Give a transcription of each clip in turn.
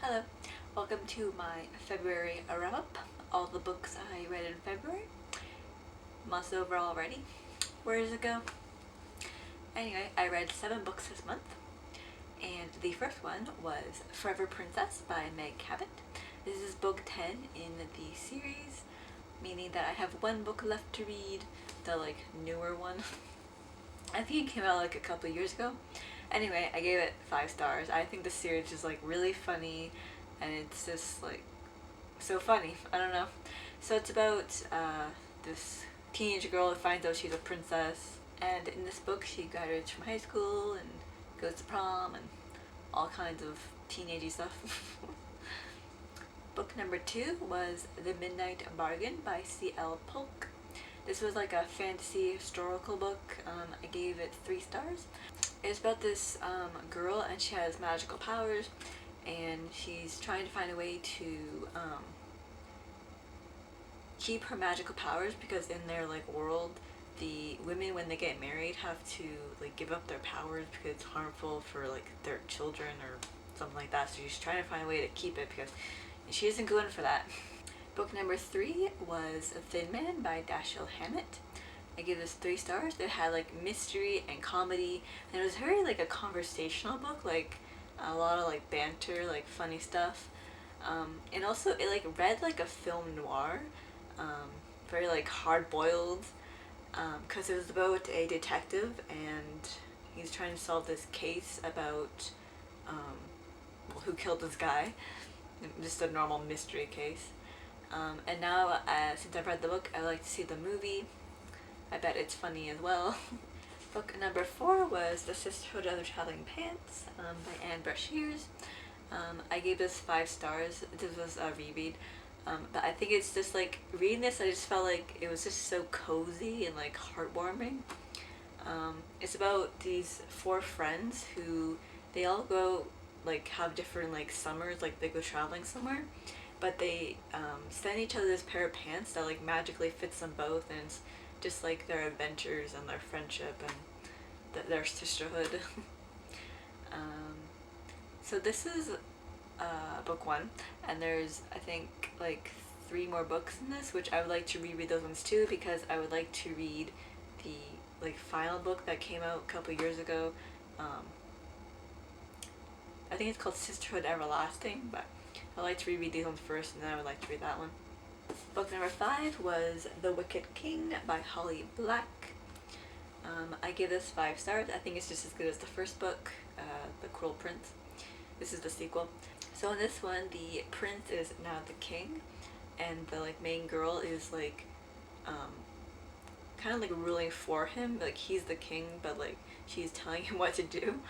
Hello, welcome to my February wrap-up. All the books I read in February. Month's over already. Where does it go? Anyway, I read 7 books this month, and the first one was Forever Princess by Meg Cabot. This is book 10 in the series, meaning that I have 1 book left to read, the newer one. I think it came out a couple years ago. Anyway, I gave it 5 stars. I think the series is really funny, and it's just so funny. I don't know. So it's about this teenage girl who finds out she's a princess, and in this book she graduates from high school and goes to prom and all kinds of teenagey stuff. Book number 2 was The Midnight Bargain by C.L. Polk. This was a fantasy historical book. I gave it 3 stars. It's about this girl, and she has magical powers, and she's trying to find a way to keep her magical powers, because in their world, the women, when they get married, have to give up their powers because it's harmful for their children or something like that. So she's trying to find a way to keep it because she isn't going for that. Book number 3 was Thin Man by Dashiell Hammett. I gave this 3 stars. It had mystery and comedy, and it was very a conversational book, a lot of banter, funny stuff. And also it read like a film noir, very hard boiled, because it was about a detective, and he's trying to solve this case about who killed this guy. Just a normal mystery case. And now, since I've read the book, I like to see the movie. I bet it's funny as well. Book number 4 was The Sisterhood of the Traveling Pants by Anne Brashears. I gave this 5 stars. This was a reread. But I think it's just reading this, I just felt it was just so cozy and heartwarming. It's about these 4 friends who they all go have different summers, they go traveling somewhere, but they send each other this pair of pants that magically fits them both, and it's just their adventures and their friendship and their sisterhood. So this is book 1, and there's I think 3 more books in this, which I would like to reread those ones too, because I would like to read the final book that came out a couple years ago. I think it's called Sisterhood Everlasting, but I'd like to reread these ones first, and then I would like to read that one. Book number 5 was The Wicked King by Holly Black. I give this 5 stars. I think it's just as good as the first book, The Cruel Prince. This is the sequel. So in this one, the prince is now the king, and the main girl is kind of ruling for him. He's the king, but she's telling him what to do.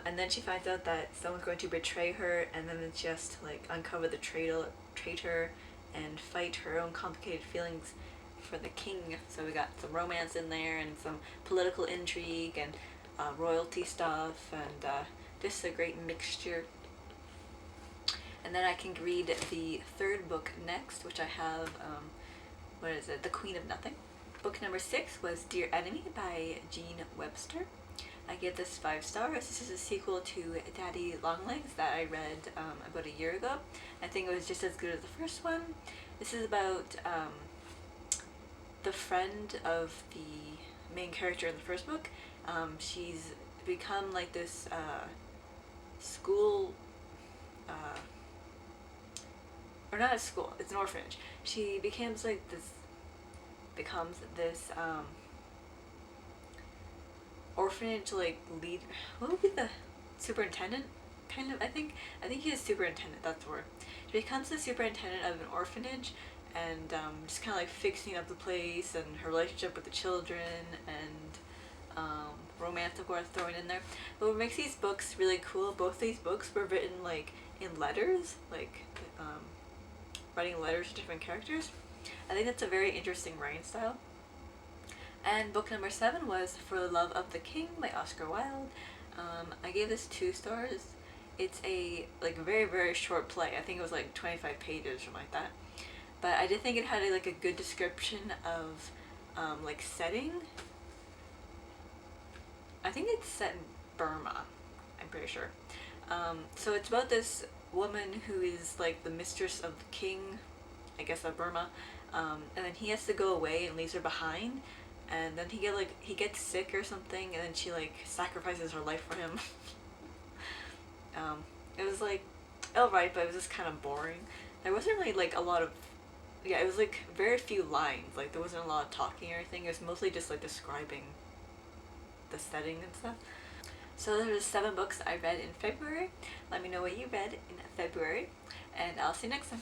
And then she finds out that someone's going to betray her, and then it's just uncover the traitor and fight her own complicated feelings for the king. So we got some romance in there, and some political intrigue, and royalty stuff, and just a great mixture. And then I can read the 3rd book next, which I have, what is it? The Queen of Nothing. Book number 6 was Dear Enemy by Jean Webster. I give this 5 stars. This is a sequel to Daddy Longlegs that I read about a year ago. I think it was just as good as the first one. This is about the friend of the main character in the first book. She's become this school, or not a school, it's an orphanage. She becomes this orphanage lead. What would be the superintendent? Kind of, I think he's superintendent, that's the word. She becomes the superintendent of an orphanage, and just kind of fixing up the place, and her relationship with the children, and romance, of course, thrown in there. But what makes these books really cool, both these books were written in letters, writing letters to different characters. I think that's a very interesting writing style. And book number 7 was For the Love of the King by Oscar Wilde. I gave this 2 stars. It's a very, very short play. I think it was 25 pages or something like that. But I did think it had a good description of setting. I think it's set in Burma, I'm pretty sure. So it's about this woman who is like the mistress of the king, I guess, of Burma, and then he has to go away and leaves her behind, and then he gets sick or something, and then she like sacrifices her life for him. It was like alright, but it was just kind of boring. There wasn't really like a lot of, yeah, it was like very few lines. Like there wasn't a lot of talking or anything. It was mostly just like describing the setting and stuff. So those are the 7 books I read in February. Let me know what you read in February, and I'll see you next time.